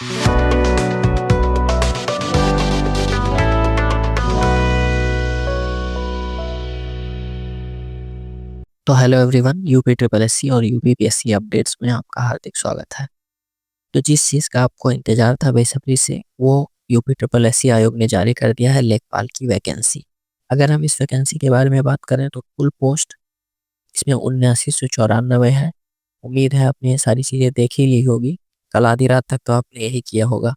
तो hello everyone, UP triple SC और UP PSC updates में आपका हार्दिक स्वागत है। तो जिस चीज़ का आपको इंतजार था बेसब्री से, वो यूपी ट्रिपल एससी आयोग ने जारी कर दिया है, लेखपाल की वैकेंसी। अगर हम इस वैकेंसी के बारे में बात करें तो कुल पोस्ट इसमें 7994 है। उम्मीद है आपने ये सारी चीज़ें देख ही ली होगी, कल आधी रात तक तो आपने यही किया होगा।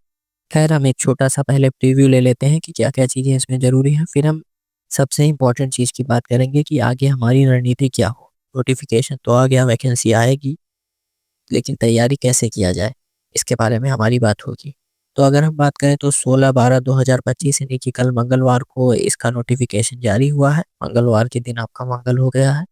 खैर, हम एक छोटा सा पहले प्रीव्यू ले लेते हैं कि क्या क्या चीज़ें इसमें ज़रूरी हैं, फिर हम सबसे इम्पोर्टेंट चीज़ की बात करेंगे कि आगे हमारी रणनीति क्या हो। नोटिफिकेशन तो आ गया, वैकेंसी आएगी, लेकिन तैयारी कैसे किया जाए, इसके बारे में हमारी बात होगी। तो अगर हम बात करें तो 16/12/2025 यानी कि कल मंगलवार को इसका नोटिफिकेशन जारी हुआ है। मंगलवार के दिन आपका मंगल हो गया है।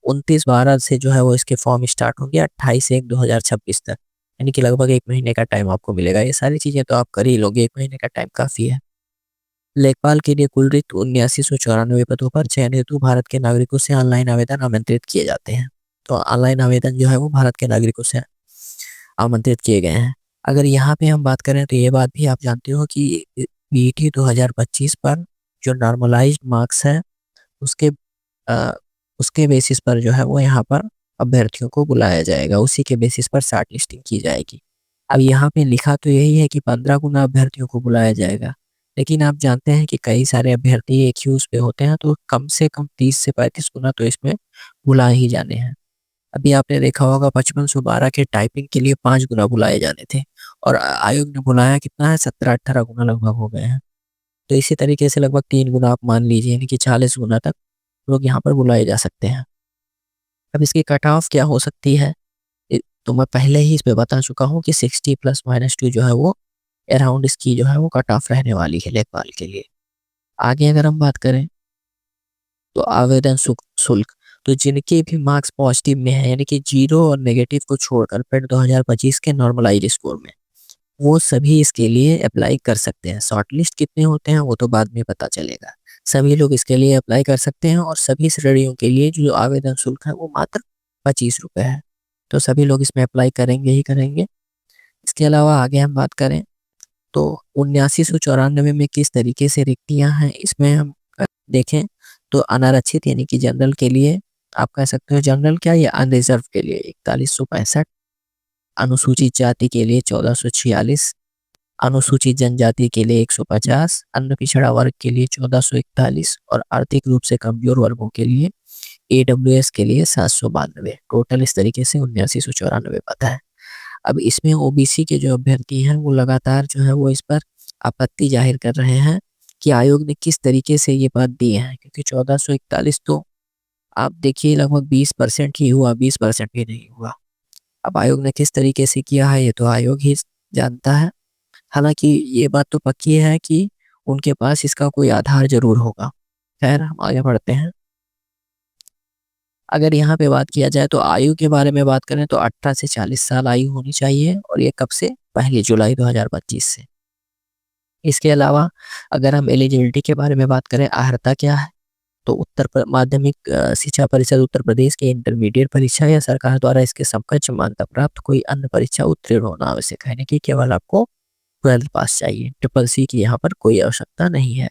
29/12 से जो है वो इसके फॉर्म स्टार्ट होंगे 28/1/2026 तक, यानी कि लगभग 1 महीने का टाइम आपको मिलेगा। ये सारी चीज़ें तो आप कर ही लोगे, 1 महीने का टाइम काफ़ी है। लेखपाल के लिए कुल रिक्त 7994 पदों पर चयन हेतु भारत के नागरिकों से ऑनलाइन आवेदन आमंत्रित किए जाते हैं। तो ऑनलाइन आवेदन जो है वो भारत के नागरिकों से आमंत्रित किए गए हैं। अगर यहाँ पे हम बात करें तो ये बात भी आप जानते हो कि बीईटी 2025 पर जो नॉर्मलाइज्ड मार्क्स है उसके अ, उसके बेसिस पर जो है वो यहाँ पर अभ्यर्थियों को बुलाया जाएगा, उसी के बेसिस पर शॉर्ट लिस्टिंग की जाएगी। अब यहाँ पे लिखा तो यही है कि 15 गुना अभ्यर्थियों को बुलाया जाएगा, लेकिन आप जानते हैं कि कई सारे अभ्यर्थी एक ही उस पे होते हैं, तो कम से कम 30 से 35 गुना तो इसमें बुला ही जाने हैं। अभी आपने देखा होगा 5512 के टाइपिंग के लिए 5 गुना बुलाए जाने थे, और आयोग ने बुलाया कितना है, 17-18 गुना लगभग हो गए हैं। तो इसी तरीके से लगभग 3 गुना आप मान लीजिए, यानी कि 40 गुना तक लोग यहाँ पर बुलाए जा सकते हैं। अब इसकी कट ऑफ क्या हो सकती है, तो मैं पहले ही इस पे बता चुका हूँ कि 60 + -2 जो है वो अराउंड इसकी जो है वो कट ऑफ रहने वाली है लेखपाल के लिए। आगे अगर हम बात करें तो आवेदन शुल्क, तो जिनके भी मार्क्स पॉजिटिव में है, यानी कि जीरो और नेगेटिव को छोड़कर पेड 2025 के नॉर्मलाइज स्कोर में, वो सभी इसके लिए अप्लाई कर सकते हैं। शॉर्ट लिस्ट कितने होते हैं वो तो बाद में पता चलेगा। सभी लोग इसके लिए अप्लाई कर सकते हैं, और सभी श्रेणियों के लिए जो आवेदन शुल्क है वो मात्र 25 रुपये है। तो सभी लोग इसमें अप्लाई करेंगे ही करेंगे। इसके अलावा आगे हम बात करें तो 7994 में किस तरीके से रिक्तियां हैं, इसमें हम देखें तो अनारक्षित यानी कि जनरल के लिए आप कह सकते हो, जनरल क्या, ये अनरिजर्व के लिए 4165, अनुसूचित जाति के लिए 1446, अनुसूचित जनजाति के लिए 150, अन्य पिछड़ा वर्ग के लिए 1441 और आर्थिक रूप से कमजोर वर्गों के लिए AWS के लिए 792। टोटल इस तरीके से 7994 पद है। अब इसमें ओबीसी के जो अभ्यर्थी हैं वो लगातार जो है वो इस पर आपत्ति जाहिर कर रहे हैं कि आयोग ने किस तरीके से ये पद दिए हैं, क्योंकि 1441 तो आप देखिए लगभग 20% ही हुआ, 20% भी नहीं हुआ। अब आयोग ने किस तरीके से किया है ये तो आयोग ही जानता है। हालांकि ये बात तो पक्की है कि उनके पास इसका कोई आधार जरूर होगा। खैर, हम आगे बढ़ते हैं। अगर यहाँ पे बात किया जाए तो आयु के बारे में बात करें तो 18 से 40 साल आयु होनी चाहिए, और ये कब से, 1 जुलाई 2025 से। इसके अलावा अगर हम एलिजिबिलिटी के बारे में बात करें, अर्हता क्या है, तो माध्यमिक शिक्षा परिषद उत्तर प्रदेश के इंटरमीडिएट परीक्षा या सरकार द्वारा इसके समकक्ष मान्यता प्राप्त कोई अन्य परीक्षा उत्तीर्ण होना आवश्यक है, यानी कि केवल आपको 12th पास चाहिए। ट्रिपल सी की यहाँ पर कोई आवश्यकता नहीं है।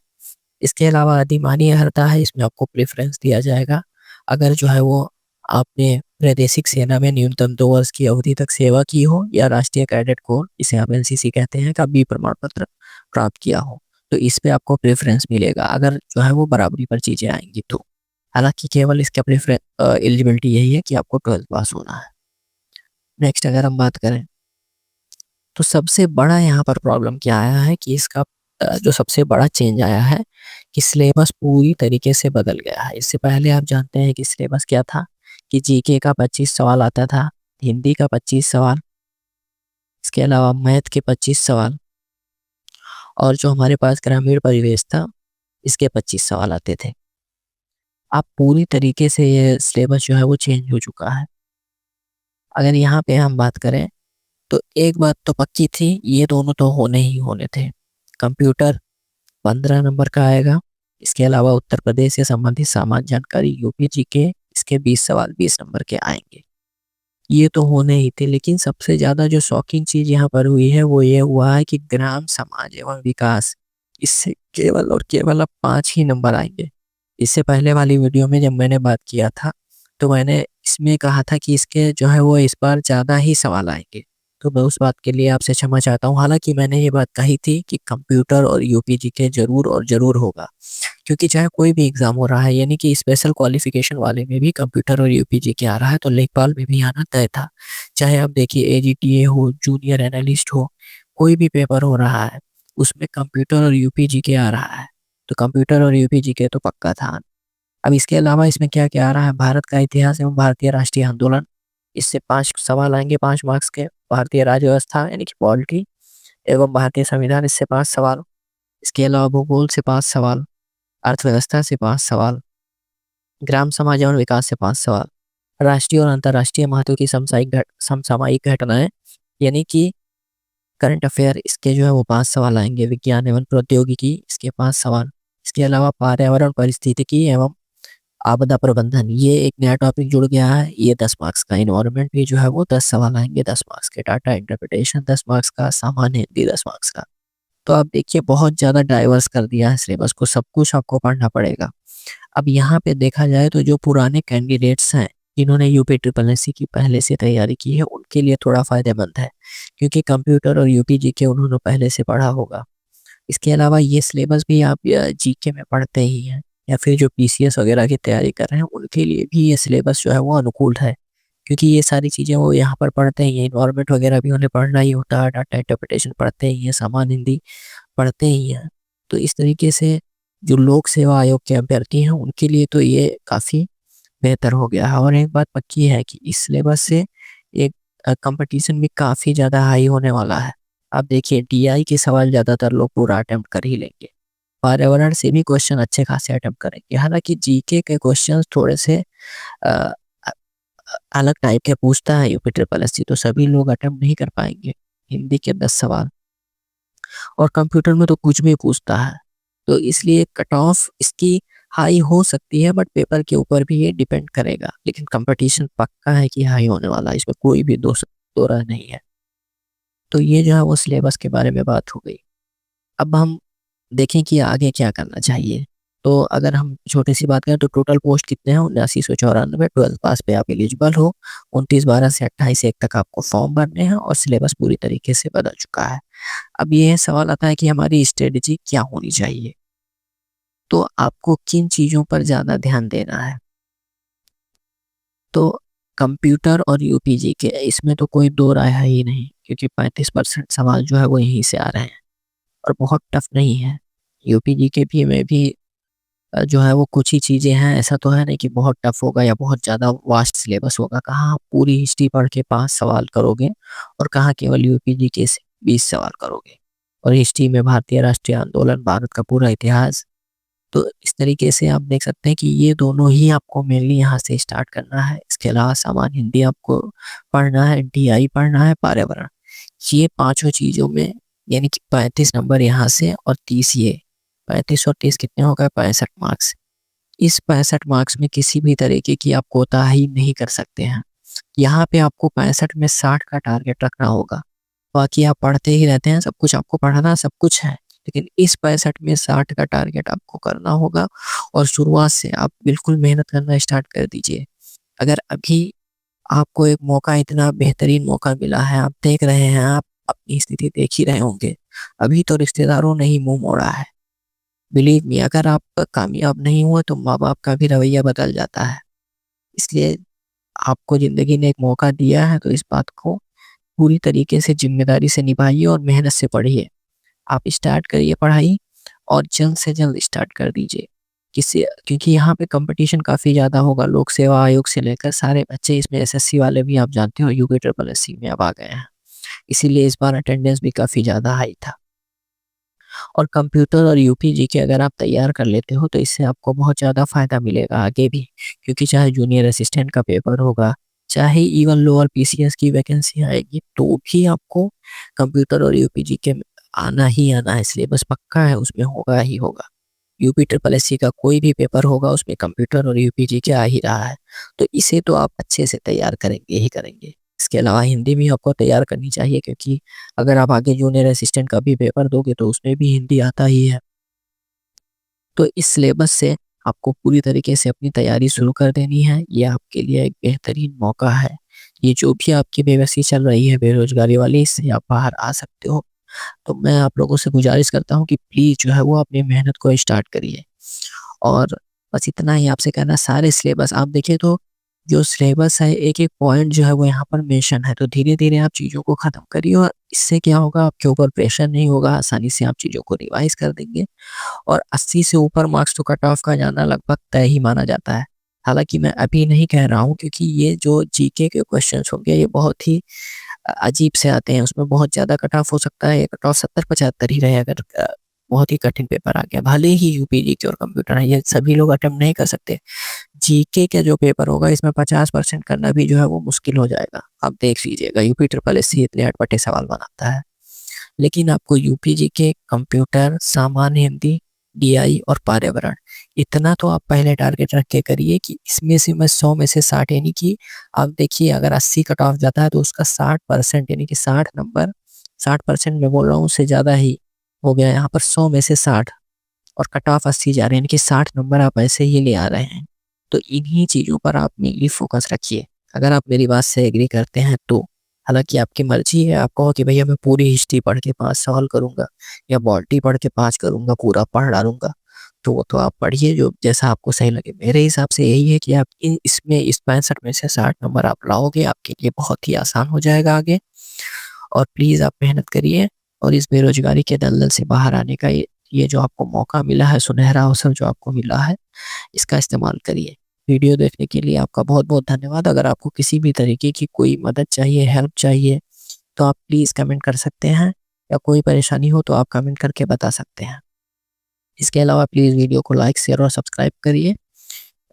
इसके अलावा अधिमानी अर्हता है, इसमें आपको प्रेफरेंस दिया जाएगा अगर जो है वो आपने प्रादेशिक सेना में न्यूनतम 2 वर्ष की अवधि तक सेवा की हो, या राष्ट्रीय कैडेट कोर जिसे आप एनसीसी कहते हैं का बी प्रमाण पत्र प्राप्त किया हो, तो इस पे आपको प्रेफरेंस मिलेगा अगर जो है वो बराबरी पर चीज़ें आएंगी तो। हालांकि केवल इसका प्रेफरेंस एलिजिबिलिटी यही है कि आपको 12th पास होना है। नेक्स्ट अगर हम बात करें तो सबसे बड़ा यहाँ पर प्रॉब्लम क्या आया है कि इसका जो सबसे बड़ा चेंज आया है कि सिलेबस पूरी तरीके से बदल गया है। इससे पहले आप जानते हैं कि सिलेबस क्या था, कि जीके का 25 सवाल आता था, हिंदी का 25 सवाल, इसके अलावा मैथ के 25 सवाल, और जो हमारे पास ग्रामीण परिवेश था इसके 25 सवाल आते थे। अब पूरी तरीके से ये सिलेबस जो है वो चेंज हो चुका है। अगर यहाँ पे हम बात करें तो एक बात तो पक्की थी, ये दोनों तो होने ही होने थे। कंप्यूटर 15 नंबर का आएगा, इसके अलावा उत्तर प्रदेश से संबंधित सामान्य जानकारी यूपी जीके, इसके 20 सवाल 20 नंबर के आएंगे। ये तो होने ही थे, लेकिन सबसे ज़्यादा जो शॉकिंग चीज़ यहाँ पर हुई है वो ये हुआ है कि ग्राम समाज एवं विकास, इससे केवल और केवल अब 5 ही नंबर आएँगे। इससे पहले वाली वीडियो में जब मैंने बात किया था, तो मैंने इसमें कहा था कि इसके जो है वो इस बार ज़्यादा ही सवाल आएँगे। तो मैं उस बात के लिए आपसे क्षमा चाहता हूँ। हालाँकि मैंने ये बात कही थी कि कंप्यूटर और यूपीजीके ज़रूर और ज़रूर होगा। क्योंकि चाहे कोई भी एग्ज़ाम हो रहा है, यानी कि स्पेशल क्वालिफ़िकेशन वाले में भी कंप्यूटर और यूपीजीके आ रहा है, तो लेखपाल में भी आना तय था। चाहे आप देखिए एजीटीए हो, जूनियर एनालिस्ट हो, कोई भी पेपर हो रहा है, उसमें कंप्यूटर और यूपीजीके आ रहा है। तो कंप्यूटर और यूपीजीके तो पक्का था। अब इसके अलावा इसमें क्या-क्या आ रहा है, भारत का इतिहास एवं भारतीय राष्ट्रीय आंदोलन, इससे 5 सवाल आएँगे 5 मार्क्स के। भारतीय राज्य व्यवस्था यानी कि पॉलिटी एवं भारतीय संविधान, इससे 5 सवाल। इसके अलावा भूगोल से 5 सवाल, अर्थव्यवस्था से 5 सवाल, ग्राम समाज एवं विकास से 5 सवाल, राष्ट्रीय और अंतर्राष्ट्रीय महत्व की समसामयिक घटनाएँ यानी कि करंट अफेयर, इसके जो है वो 5 सवाल आएँगे। विज्ञान एवं प्रौद्योगिकी, इसके 5 सवाल। इसके अलावा पर्यावरण पारिस्थितिकी एवं आपदा प्रबंधन, ये एक नया टॉपिक जुड़ गया है, ये 10 मार्क्स का। एनवायरनमेंट भी जो है वो 10 सवाल आएँगे 10 मार्क्स के। डाटा इंटरप्रिटेशन 10 मार्क्स का, सामान्य हिंदी 10 मार्क्स का। तो आप देखिए बहुत ज़्यादा डाइवर्स कर दिया है सिलेबस को, सब कुछ आपको पढ़ना पड़ेगा। अब यहाँ पे देखा जाए तो जो पुराने कैंडिडेट्स हैं, जिन्होंने यूपी ट्रिपल एससी की पहले से तैयारी की है, उनके लिए थोड़ा फ़ायदेमंद है, क्योंकि कंप्यूटर और यूपीजीके उन्होंने पहले से पढ़ा होगा। इसके अलावा ये सिलेबस भी आप जीके में पढ़ते ही हैं, या फिर जो पीसीएस वगैरह की तैयारी कर रहे हैं, उनके लिए भी ये सिलेबस जो है वो अनुकूल है, क्योंकि ये सारी चीज़ें वो यहाँ पर पढ़ते ही हैं। एनवायरनमेंट वगैरह भी उन्हें पढ़ना ही होता है, डाटा इंटरप्रिटेशन पढ़ते ही हैं, सामान्य हिंदी पढ़ते ही हैं। तो इस तरीके से जो लोक सेवा आयोग के अभ्यर्थी हैं, उनके लिए तो ये काफ़ी बेहतर हो गया है। और एक बात पक्की है कि इस सिलेबस से एक कॉम्पिटिशन भी काफ़ी ज़्यादा हाई होने वाला है। आप देखिए टीआई के सवाल ज़्यादातर लोग पूरा अटेम्प्ट कर ही लेंगे। पर्यावरण से भी क्वेश्चन अच्छे खासे अटेम्प्ट करेंगे। हालाँकि जीके के क्वेश्चंस थोड़े से अ अ अलग टाइप के पूछता है यूपी ट्रिपल एससी, तो सभी लोग अटेम्प्ट नहीं कर पाएँगे। हिंदी के 10 सवाल, और कंप्यूटर में तो कुछ भी पूछता है। तो इसलिए कट ऑफ इसकी हाई हो सकती है, बट पेपर के ऊपर भी ये डिपेंड करेगा। लेकिन कंपटीशन पक्का है कि हाई होने वाला है, इसमें कोई भी दो राय नहीं है। तो ये जो है वो सिलेबस के बारे में बात हो गई। अब हम देखें कि आगे क्या करना चाहिए। तो अगर हम छोटी-सी बात करें तो टोटल पोस्ट कितने हैं? 7994, 12th पास पे आप एलिजिबल हो। 29/12 से 28/1 तक आपको फॉर्म भरने हैं और सिलेबस पूरी तरीके से बदल चुका है। अब ये सवाल आता है कि हमारी स्ट्रेटजी क्या होनी चाहिए? तो आपको किन चीज़ों पर ज़्यादा ध्यान देना है? तो कंप्यूटर और यूपीजी के इसमें तो कोई दो राय है ही नहीं, क्योंकि 35% सवाल जो है वो यहीं से आ रहे हैं और बहुत टफ नहीं है। यूपीजी के भी में भी जो है वो कुछ ही चीज़ें हैं, ऐसा तो है नहीं कि बहुत टफ होगा या बहुत ज़्यादा वास्ट सिलेबस होगा। कहाँ आप पूरी हिस्ट्री पढ़ के 5 सवाल करोगे और कहाँ केवल यूपीजी के से 20 सवाल करोगे। और हिस्ट्री में भारतीय राष्ट्रीय आंदोलन, भारत का पूरा इतिहास। तो इस तरीके से आप देख सकते हैं कि ये दोनों ही आपको मेनली यहाँ से स्टार्ट करना है। इसके अलावा सामान्य हिंदी आपको पढ़ना है, डीआई पढ़ना है, पर्यावरण। ये पाँचों चीज़ों में यानी कि 35 नंबर यहाँ से और 30 ये। 35 और 30 कितने हो गए? 65 मार्क्स। इस 65 मार्क्स में किसी भी तरीके की आप कोताही नहीं कर सकते हैं। यहाँ पे आपको 65 में 60 का टारगेट रखना होगा। बाकी आप पढ़ते ही रहते हैं, सब कुछ आपको पढ़ना सब कुछ है। लेकिन इस 65 में 60 का टारगेट आपको करना होगा और शुरुआत से आप बिल्कुल मेहनत करना स्टार्ट कर दीजिए। अगर अभी आपको एक मौका, इतना बेहतरीन मौका मिला है, आप देख रहे हैं, आप अपनी स्थिति देख ही रहे होंगे। अभी तो रिश्तेदारों ने ही मुँह मोड़ा है। बिलीव मी, अगर आप कामयाब नहीं हुए तो माँ-बाप का भी रवैया बदल जाता है। इसलिए आपको ज़िंदगी ने एक मौका दिया है, तो इस बात को पूरी तरीके से ज़िम्मेदारी से निभाइए और मेहनत से पढ़िए। आप स्टार्ट करिए पढ़ाई और जल्द से जल्द स्टार्ट कर दीजिए। किससे? क्योंकि यहाँ पे कंपटीशन काफ़ी ज़्यादा होगा। लोक सेवा आयोग से लेकर सारे बच्चे, इसमें एसएससी वाले भी आप जानते हो यूपी ट्रिपल एससी में अब आ गए हैं। इसीलिए इस बार अटेंडेंस भी काफ़ी ज़्यादा हाई था। और कंप्यूटर और यूपीजीके अगर आप तैयार कर लेते हो तो इससे आपको बहुत ज़्यादा फ़ायदा मिलेगा आगे भी, क्योंकि चाहे जूनियर असिस्टेंट का पेपर होगा, चाहे इवन लोअर पीसीएस की वैकेंसी आएगी, तो भी आपको कंप्यूटर और यूपीजीके में आना ही आना है। सिलेबस पक्का है, उसमें होगा ही होगा। यूपी ट्रिपल एससी का कोई भी पेपर होगा, उसमें कंप्यूटर और यूपीजीके आ ही रहा है। तो इसे तो आप अच्छे से तैयार करेंगे ही करेंगे। इसके अलावा हिंदी भी आपको तैयार करनी चाहिए, क्योंकि अगर आप आगे जूनियर असिस्टेंट का भी पेपर दोगे तो उसमें भी हिंदी आता ही है। तो इस सिलेबस से आपको पूरी तरीके से अपनी तैयारी शुरू कर देनी है। ये आपके लिए एक बेहतरीन मौका है। ये जो भी आपकी बेबसी चल रही है बेरोज़गारी वाली, इससे आप बाहर आ सकते हो। तो मैं आप लोगों से गुज़ारिश करता हूँ कि प्लीज़ जो है वो अपनी मेहनत को स्टार्ट करिए। और बस इतना ही आपसे कहना, सारे सिलेबस आप देखिए तो जो सिलेबस है एक-एक पॉइंट जो है वो यहाँ पर मेंशन है, तो धीरे-धीरे आप चीज़ों को ख़त्म करिए और इससे क्या होगा, आपके ऊपर प्रेशर नहीं होगा, आसानी से आप चीज़ों को रिवाइज़ कर देंगे और 80 से ऊपर मार्क्स तो कट ऑफ का जाना लगभग तय ही माना जाता है। हालाँकि मैं अभी नहीं कह रहा हूँ, क्योंकि ये जो जीके के क्वेश्चन्स होंगे ये बहुत ही अजीब से आते हैं, उसमें बहुत ज़्यादा कट ऑफ हो सकता है, ये कट ऑफ 70-75 ही रहे अगर बहुत ही कठिन पेपर आ गया। भले ही यूपी जीके और कंप्यूटर है, ये सभी लोग अटेम्प्ट नहीं कर सकते। जीके का जो पेपर होगा इसमें 50% करना भी जो है वो मुश्किल हो जाएगा। आप देख लीजिएगा, यूपी ट्रिपल एससी इतने अटपटे सवाल बनाता है। लेकिन आपको यूपी जीके, कंप्यूटर, सामान्य हिंदी, डीआई और पर्यावरण, इतना तो आप पहले टारगेट रख के करिए कि इसमें से मैं 100 में से 60, यानी कि आप देखिए अगर 80 कट ऑफ जाता है तो उसका 60% यानी कि 60 नंबर, 60% मैं बोल रहा हूँ, उससे ज़्यादा ही हो गया यहाँ पर। 100 में से 60 और कट ऑफ 80 जा रहे हैं, यानी कि 60 नंबर आप ऐसे ही ले आ रहे हैं। तो इन्हीं चीज़ों पर आप मेनली फ़ोकस रखिए। अगर आप मेरी बात से एग्री करते हैं तो, हालाँकि आपकी मर्ज़ी है, आप कहो कि भैया मैं पूरी हिस्ट्री पढ़ के 5 सवाल करूँगा या पॉलिटी पढ़ के 5 करूँगा, पूरा पढ़ डालूँगा, तो वो तो आप पढ़िए जो जैसा आपको सही लगे। मेरे हिसाब से यही है कि आप इन इसमें इस 65 में से 60 नंबर आप लाओगे, आपके लिए बहुत ही आसान हो जाएगा आगे। और प्लीज़ आप मेहनत करिए और इस बेरोज़गारी के दलदल से बाहर आने का ये जो आपको मौका मिला है, सुनहरा अवसर जो आपको मिला है, इसका इस्तेमाल करिए। वीडियो देखने के लिए आपका बहुत-बहुत धन्यवाद। अगर आपको किसी भी तरीके की कोई मदद चाहिए, हेल्प चाहिए, तो आप प्लीज़ कमेंट कर सकते हैं या कोई परेशानी हो तो आप कमेंट करके बता सकते हैं। इसके अलावा प्लीज़ वीडियो को लाइक, शेयर और सब्सक्राइब करिए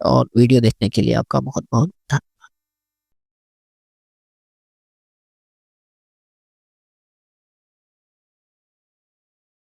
और वीडियो देखने के लिए आपका बहुत-बहुत धन्यवाद।